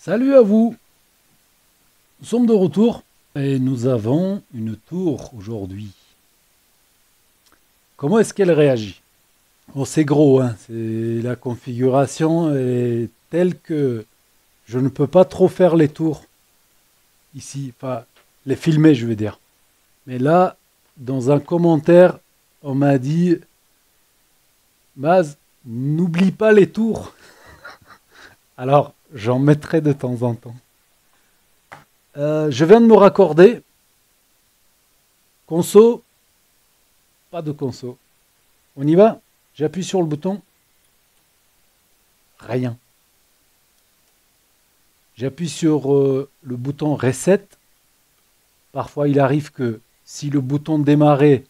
Salut à vous, nous sommes de retour et nous avons une tour aujourd'hui. Comment est-ce qu'elle réagit? Bon, c'est gros, hein, la configuration est telle que je ne peux pas trop faire les tours ici, enfin les filmer je veux dire. Mais là, dans un commentaire, on m'a dit, Maz, n'oublie pas les tours. Alors, j'en mettrai de temps en temps. Je viens de me raccorder. Conso, pas de conso. On y va? J'appuie sur le bouton. Rien. J'appuie sur le bouton Reset. Parfois, il arrive que si le bouton démarrer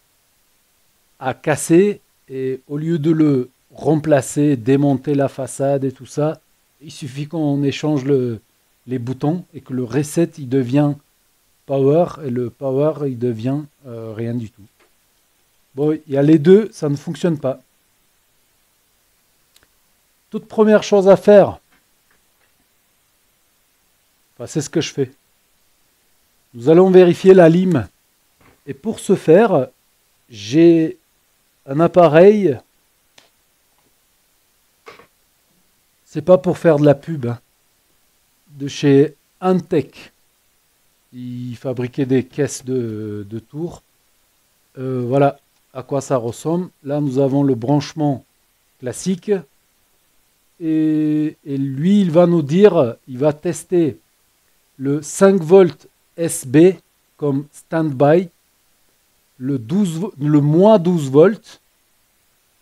a cassé, et au lieu de le remplacer, démonter la façade et tout ça, il suffit qu'on échange les boutons et que le Reset, il devient Power, et le Power, il devient rien du tout. Bon, il y a les deux, ça ne fonctionne pas. Toute première chose à faire, enfin, c'est ce que je fais. Nous allons vérifier la lime. Et pour ce faire, j'ai un appareil. C'est pas pour faire de la pub, hein, de chez Antec. Ils fabriquaient des caisses de tours. Voilà à quoi ça ressemble. Là, nous avons le branchement classique. Et lui, il va nous dire, il va tester le 5 volts SB comme standby, le moins 12 volts,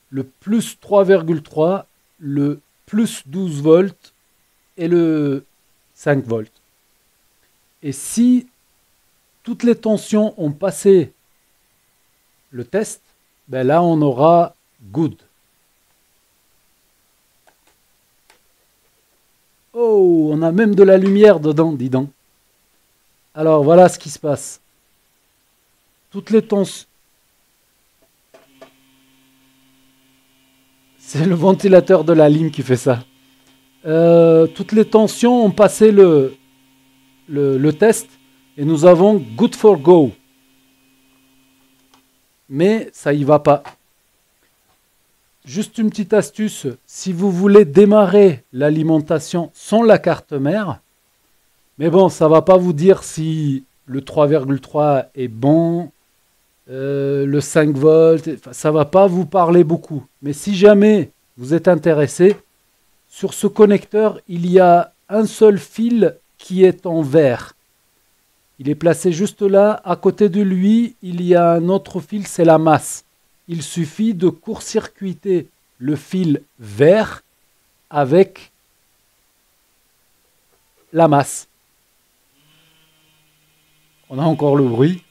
le plus 3,3, le plus 12 volts et le 5 volts. Et si toutes les tensions ont passé le test, ben là on aura good. Oh, on a même de la lumière dedans, dis donc. Alors voilà ce qui se passe. Toutes les tensions. C'est le ventilateur de la lime qui fait ça. Toutes les tensions ont passé le test et nous avons good for go. Mais ça y va pas. Juste une petite astuce, si vous voulez démarrer l'alimentation sans la carte mère, mais bon, ça va pas vous dire si le 3,3 est bon, le 5 volts, ça va pas vous parler beaucoup. Mais si jamais vous êtes intéressé, sur ce connecteur, il y a un seul fil qui est en vert. Il est placé juste là. À côté de lui, il y a un autre fil, c'est la masse. Il suffit de court-circuiter le fil vert avec la masse. On a encore le bruit.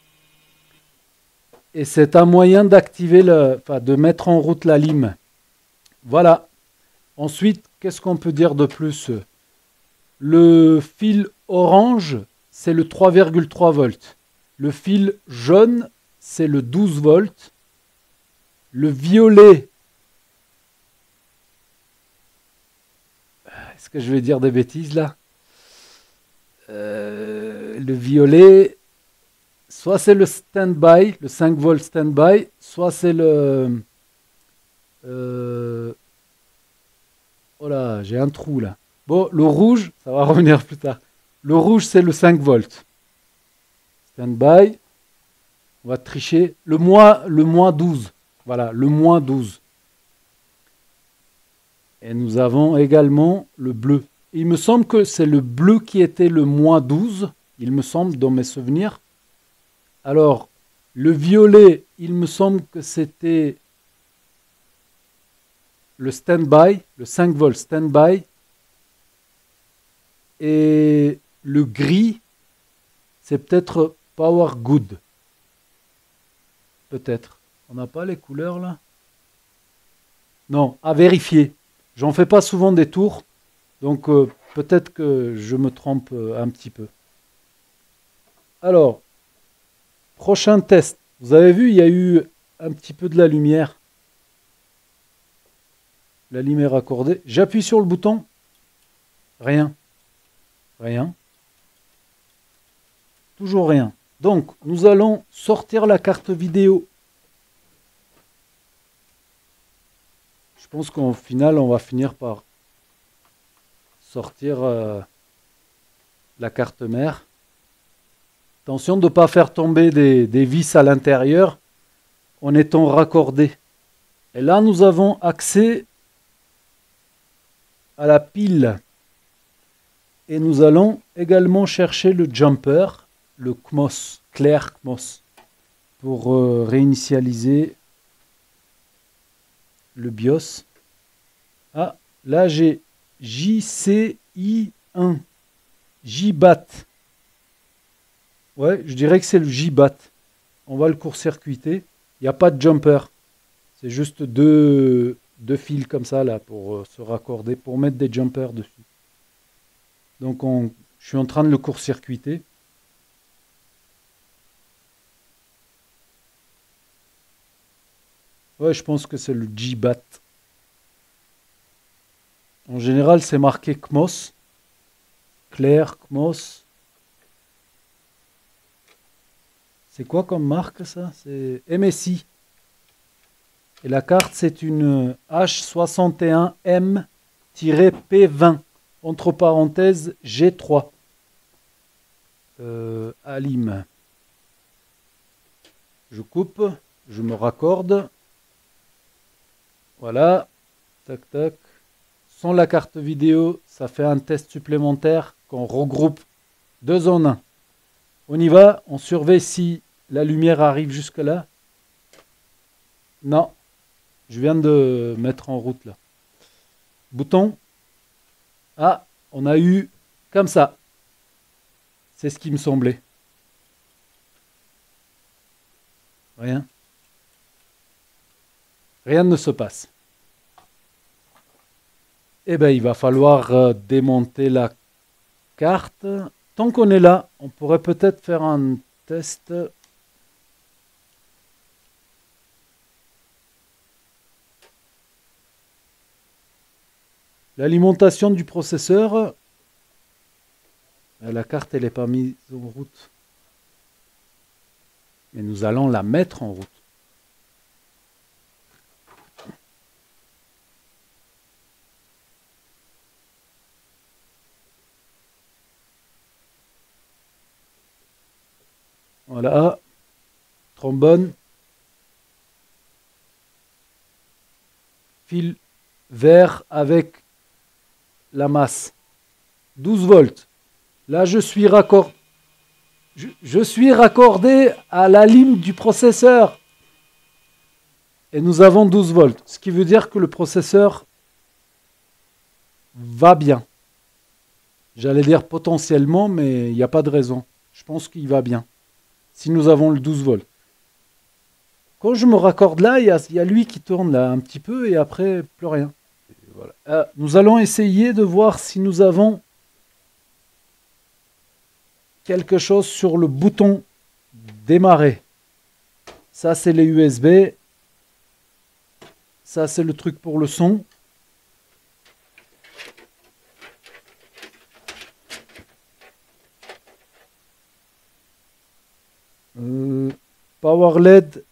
Et c'est un moyen d'activer, de mettre en route la lime. Voilà. Ensuite, qu'est-ce qu'on peut dire de plus? Le fil orange, c'est le 3,3 volts. Le fil jaune, c'est le 12 volts. Le violet, est-ce que je vais dire des bêtises là? Le violet, soit c'est le stand-by, le 5 volts stand-by, soit c'est le... oh là, j'ai un trou là. Bon, le rouge, ça va revenir plus tard. Le rouge, c'est le 5 volts. Stand-by. On va tricher. Le moins 12. Voilà, le moins 12. Et nous avons également le bleu. Il me semble que c'est le bleu qui était le moins 12. Il me semble, dans mes souvenirs. Alors, le violet, il me semble que c'était le stand-by, le 5 volts stand-by. Et le gris, c'est peut-être power good. Peut-être. On n'a pas les couleurs là? Non, à vérifier. J'en fais pas souvent des tours. Donc peut-être que je me trompe un petit peu. Alors, prochain test. Vous avez vu, il y a eu un petit peu de la lumière. La lumière accordée. J'appuie sur le bouton. Rien. Rien. Toujours rien. Donc, nous allons sortir la carte vidéo. Je pense qu'au final, on va finir par sortir la carte mère. Attention de ne pas faire tomber des vis à l'intérieur en étant raccordé. Et là, nous avons accès à la pile. Et nous allons également chercher le jumper, le CMOS, Clair CMOS, pour réinitialiser le BIOS. Ah, là j'ai JCI1, JBAT. Ouais, je dirais que c'est le JBAT. On va le court-circuiter. Il n'y a pas de jumper. C'est juste deux fils comme ça là pour se raccorder, pour mettre des jumpers dessus. Donc je suis en train de le court-circuiter. Ouais, je pense que c'est le JBAT. En général, c'est marqué CMOS. Clair, CMOS. C'est quoi comme marque ça? C'est MSI. Et la carte, c'est une H61M-P20. Entre parenthèses, G3. Alim. Je coupe. Je me raccorde. Voilà. Tac, tac. Sans la carte vidéo, ça fait un test supplémentaire qu'on regroupe 2 en 1. On y va. On surveille si la lumière arrive jusque là. Non. Je viens de mettre en route là. Bouton. Ah, on a eu comme ça. C'est ce qui me semblait. Rien. Rien ne se passe. Eh bien, il va falloir démonter la carte. Tant qu'on est là, on pourrait peut-être faire un test. L'alimentation du processeur. La carte, elle n'est pas mise en route. Mais nous allons la mettre en route. Voilà. Trombone. Fil vert avec la masse. 12 volts. Là, je suis raccordé à la ligne du processeur. Et nous avons 12 volts. Ce qui veut dire que le processeur va bien. J'allais dire potentiellement, mais il n'y a pas de raison. Je pense qu'il va bien. Si nous avons le 12 volts. Quand je me raccorde là, il y a lui qui tourne là un petit peu et après, plus rien. Et voilà. Nous allons essayer de voir si nous avons quelque chose sur le bouton démarrer. Ça, c'est les USB. Ça, c'est le truc pour le son. Power LED,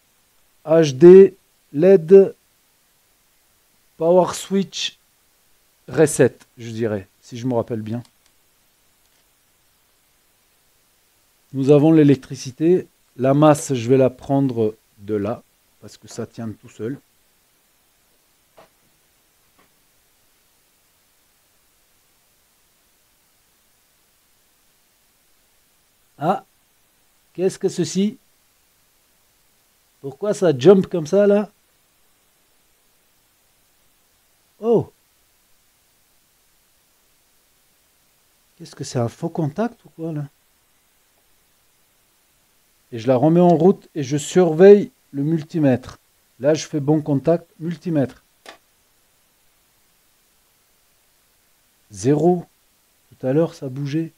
HD, LED, Power Switch, Reset, je dirais, si je me rappelle bien. Nous avons l'électricité. La masse, je vais la prendre de là, parce que ça tient tout seul. Ah, qu'est-ce que ceci? Pourquoi ça jump comme ça, là? Oh! Qu'est-ce que c'est, un faux contact ou quoi, là? Et je la remets en route et je surveille le multimètre. Là, je fais bon contact, multimètre. 0. Tout à l'heure, ça bougeait.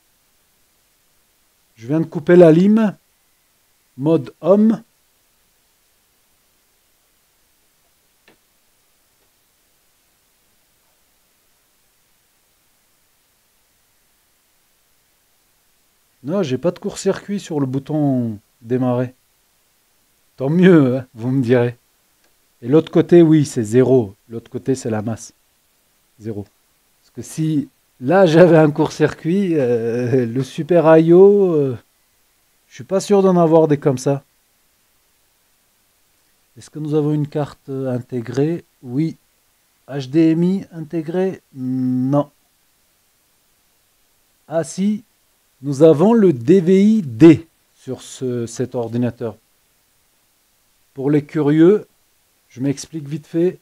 Je viens de couper la lime. Mode homme. Non, j'ai pas de court-circuit sur le bouton démarrer. Tant mieux, hein, vous me direz. Et l'autre côté, oui, c'est zéro. L'autre côté, c'est la masse. Zéro. Parce que si là, j'avais un court-circuit, le Super IO, je suis pas sûr d'en avoir des comme ça. Est-ce que nous avons une carte intégrée? Oui. HDMI intégré? Non. Ah si, nous avons le DVI-D sur cet ordinateur. Pour les curieux, je m'explique vite fait.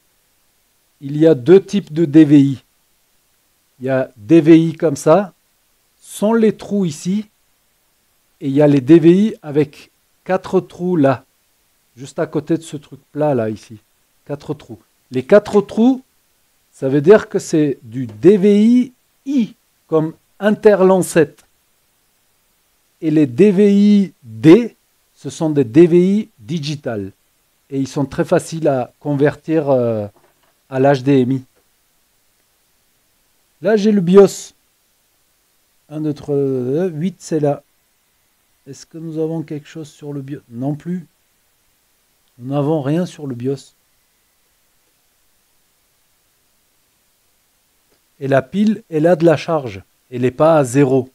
Il y a deux types de DVI. Il y a DVI comme ça, sans les trous ici, et il y a les DVI avec quatre trous là, juste à côté de ce truc plat là ici. Quatre trous. Les quatre trous, ça veut dire que c'est du DVI-I, comme interlancette. Et les DVI-D, ce sont des DVI digital. Et ils sont très faciles à convertir à l'HDMI. Là, j'ai le BIOS. 1, 2, 3, 8, c'est là. Est-ce que nous avons quelque chose sur le BIOS? Non plus. Nous n'avons rien sur le BIOS. Et la pile, elle a de la charge. Elle n'est pas à 0.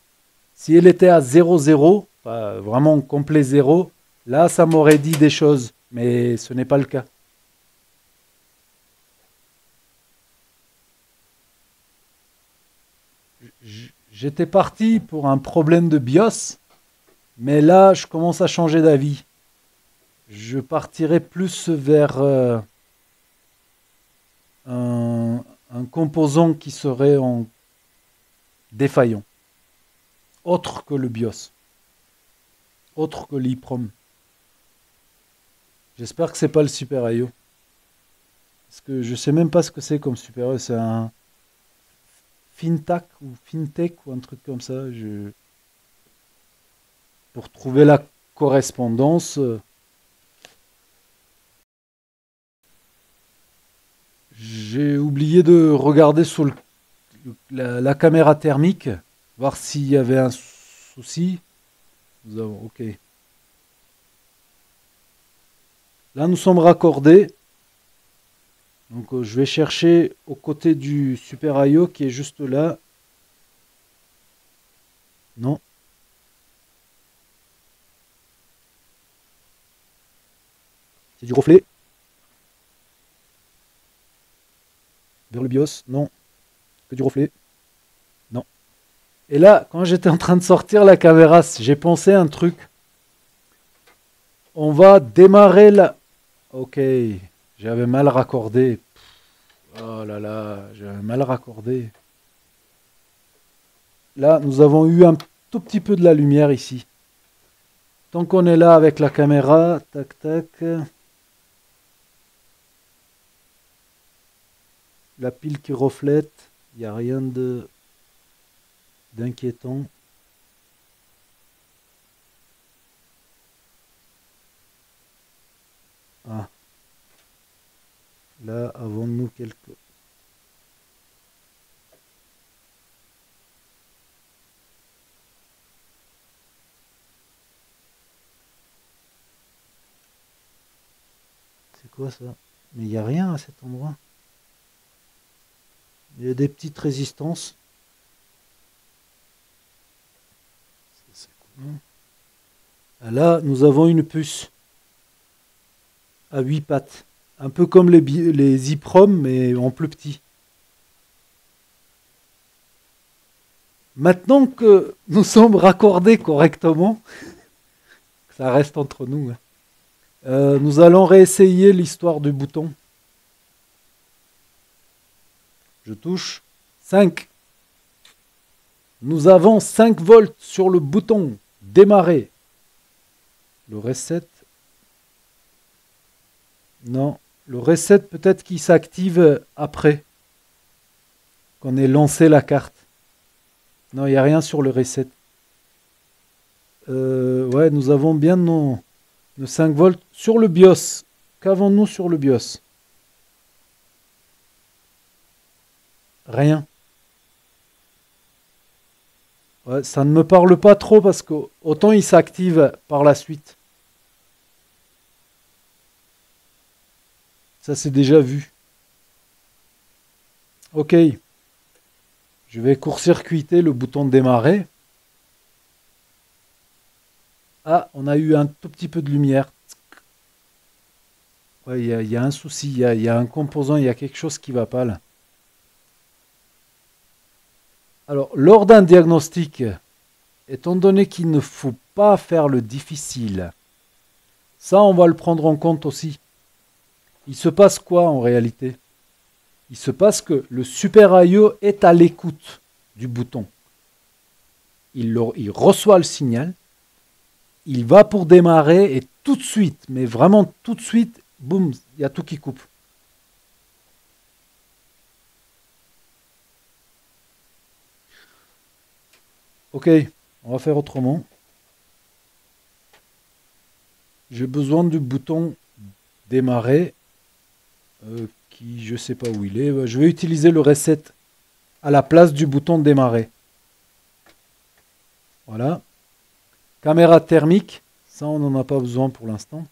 Si elle était à 0,0, pas vraiment complet 0, là, ça m'aurait dit des choses. Mais ce n'est pas le cas. J'étais parti pour un problème de BIOS, mais là, je commence à changer d'avis. Je partirai plus vers un composant qui serait en défaillant, autre que le BIOS, autre que l'EEPROM. J'espère que c'est pas le Super IO. Parce que je sais même pas ce que c'est comme Super IO. C'est un FinTech ou un truc comme ça. Pour trouver la correspondance, j'ai oublié de regarder sur la caméra thermique, voir s'il y avait un souci. Nous avons, ok. Là, nous sommes raccordés. Donc, je vais chercher aux côtés du Super IO qui est juste là. Non. C'est du reflet. Vers le BIOS. Non. Que du reflet. Non. Et là, quand j'étais en train de sortir la caméra, j'ai pensé à un truc. On va démarrer la... Ok. J'avais mal raccordé. Oh là là, j'avais mal raccordé. Là, nous avons eu un tout petit peu de la lumière ici. Tant qu'on est là avec la caméra, tac tac. La pile qui reflète, il n'y a rien d'inquiétant. Ah. Là, avons-nous quelques... C'est quoi ça? Mais il n'y a rien à cet endroit. Il y a des petites résistances. C'est quoi? Ah, là, nous avons une puce à 8 pattes. Un peu comme les EEPROM, mais en plus petit. Maintenant que nous sommes raccordés correctement, ça reste entre nous, hein. Nous allons réessayer l'histoire du bouton. Je touche 5. Nous avons 5 volts sur le bouton démarrer. Le reset. Non, le reset peut-être qu'il s'active après qu'on ait lancé la carte. Non, il n'y a rien sur le reset. Ouais, nous avons bien nos 5 volts sur le BIOS. Qu'avons-nous sur le BIOS? Rien. Ouais, ça ne me parle pas trop parce que autant il s'active par la suite. Ça c'est déjà vu. Ok, je vais court-circuiter le bouton de démarrer. Ah, on a eu un tout petit peu de lumière. Ouais, il y a un souci, il y a un composant, il y a quelque chose qui va pas là. Alors, lors d'un diagnostic, étant donné qu'il ne faut pas faire le difficile, ça on va le prendre en compte aussi. Il se passe quoi en réalité? Il se passe que le Super IO est à l'écoute du bouton. Il reçoit le signal, il va pour démarrer et tout de suite, mais vraiment tout de suite, boum, il y a tout qui coupe. Ok, on va faire autrement. J'ai besoin du bouton démarrer qui je sais pas où il est. Je vais utiliser le reset à la place du bouton démarrer. Voilà. Caméra thermique, ça on n'en a pas besoin pour l'instant.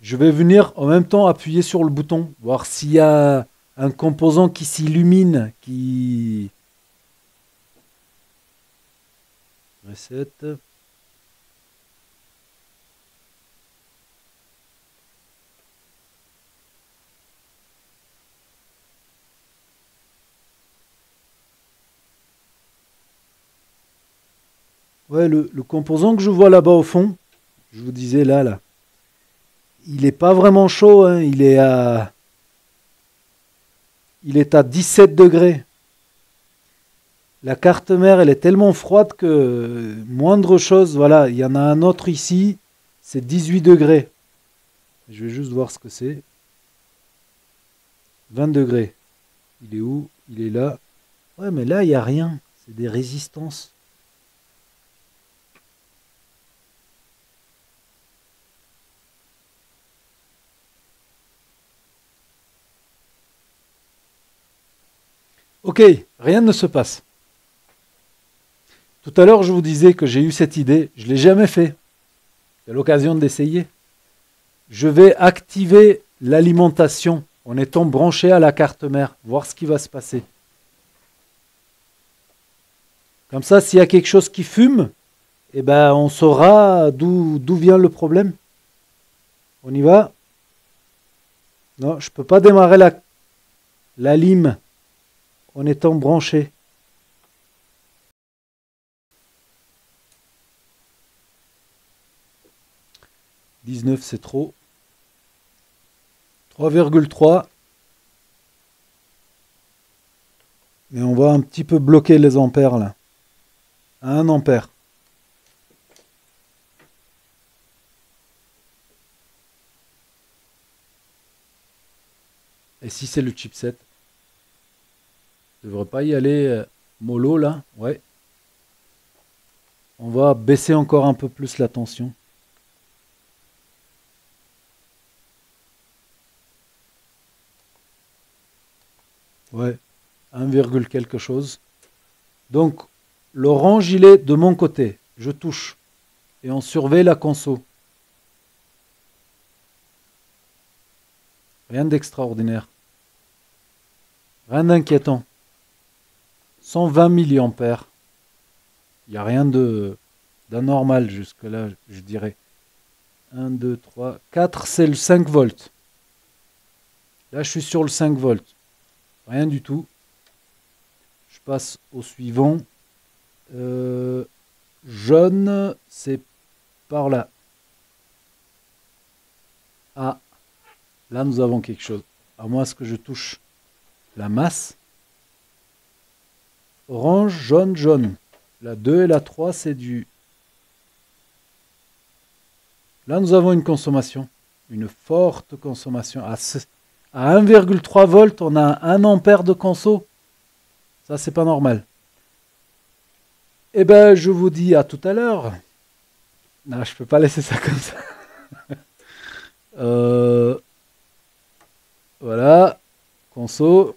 Je vais venir en même temps appuyer sur le bouton, voir s'il y a un composant qui s'illumine, qui... Reset. Ouais, le composant que je vois là-bas au fond, je vous disais là, il n'est pas vraiment chaud, hein, il est à 17 degrés. La carte mère, elle est tellement froide que moindre chose, voilà, il y en a un autre ici, c'est 18 degrés. Je vais juste voir ce que c'est. 20 degrés. Il est où? Il est là. Ouais, mais là, il n'y a rien. C'est des résistances. Ok, rien ne se passe. Tout à l'heure, je vous disais que j'ai eu cette idée. Je ne l'ai jamais fait. C'est l'occasion d'essayer. Je vais activer l'alimentation en étant branché à la carte mère, voir ce qui va se passer. Comme ça, s'il y a quelque chose qui fume, eh ben, on saura d'où vient le problème. On y va? Non, je ne peux pas démarrer la lime en étant branché. 19, c'est trop. 3,3. Mais on va un petit peu bloquer les ampères là. À 1 ampère. Et si c'est le chipset? Je ne devrais pas y aller mollo là. Ouais. On va baisser encore un peu plus la tension. Ouais. 1, quelque chose. Donc, l'orange, il est de mon côté. Je touche. Et on surveille la conso. Rien d'extraordinaire. Rien d'inquiétant. 120 milliampères. Il n'y a rien d'anormal jusque-là, je dirais. 1, 2, 3, 4, c'est le 5 volts. Là, je suis sur le 5 volts. Rien du tout. Je passe au suivant. Jaune, c'est par là. Ah, là, nous avons quelque chose. À moins que je touche la masse. Orange, jaune, jaune. La 2 et la 3, c'est du... Là, nous avons une consommation. Une forte consommation. À 1,3 volts, on a 1 ampère de conso. Ça, c'est pas normal. Eh ben, je vous dis à tout à l'heure. Non, je peux pas laisser ça comme ça. Euh, voilà. Conso.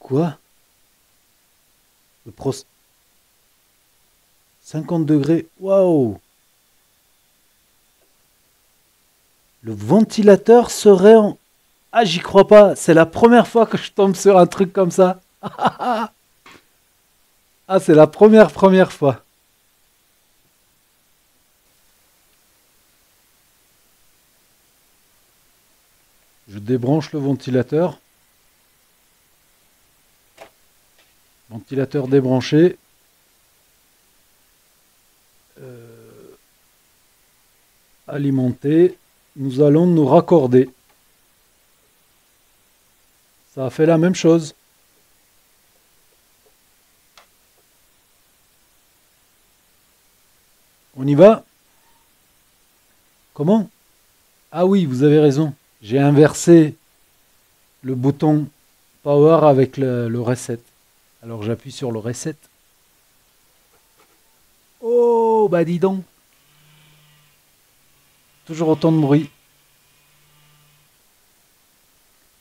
Quoi? Le Pro 50 degrés. Waouh! Le ventilateur serait en... Ah, j'y crois pas. C'est la première fois que je tombe sur un truc comme ça. Ah, c'est la première fois. Je débranche le ventilateur. Ventilateur débranché. Alimenté. Nous allons nous raccorder. Ça a fait la même chose. On y va? Comment? Ah oui, vous avez raison. J'ai inversé le bouton Power avec le reset. Alors j'appuie sur le reset. Oh, bah dis donc. Toujours autant de bruit.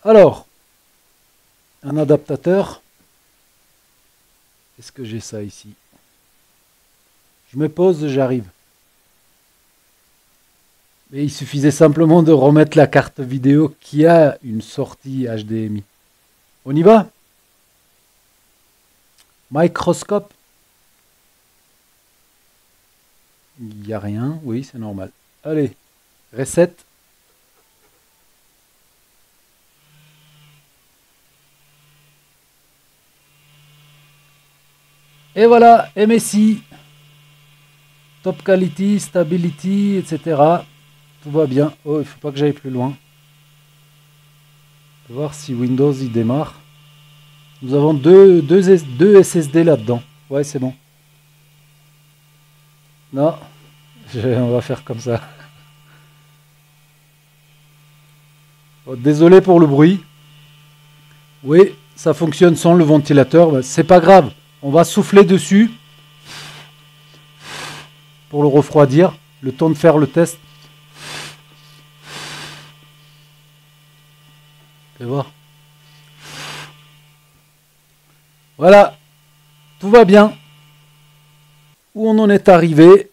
Alors, un adaptateur. Est-ce que j'ai ça ici? Je me pose, j'arrive. Mais il suffisait simplement de remettre la carte vidéo qui a une sortie HDMI. On y va? Microscope. Il n'y a rien. Oui, c'est normal. Allez, reset. Et voilà, MSI. Top quality, stability, etc. Tout va bien. Oh, il ne faut pas que j'aille plus loin. On va voir si Windows il démarre. Nous avons deux SSD là-dedans. Ouais, c'est bon. Non, on va faire comme ça. Oh, désolé pour le bruit. Oui, ça fonctionne sans le ventilateur. C'est pas grave. On va souffler dessus pour le refroidir. Le temps de faire le test. Fais voir. Voilà. Tout va bien. Où on en est arrivé?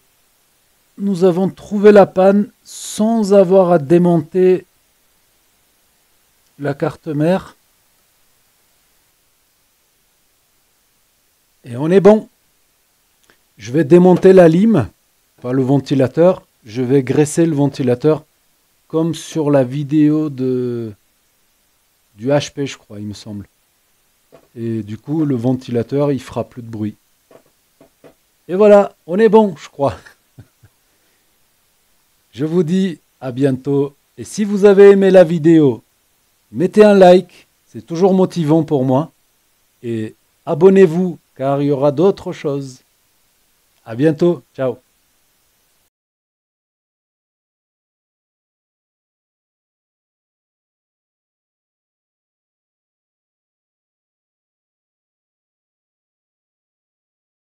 Nous avons trouvé la panne sans avoir à démonter la carte mère. Et on est bon. Je vais démonter la lime, pas le ventilateur. Je vais graisser le ventilateur comme sur la vidéo du HP, je crois, il me semble. Et du coup, le ventilateur, il fera plus de bruit. Et voilà, on est bon, je crois. Je vous dis à bientôt. Et si vous avez aimé la vidéo, mettez un like. C'est toujours motivant pour moi. Et abonnez-vous, car il y aura d'autres choses. À bientôt. Ciao.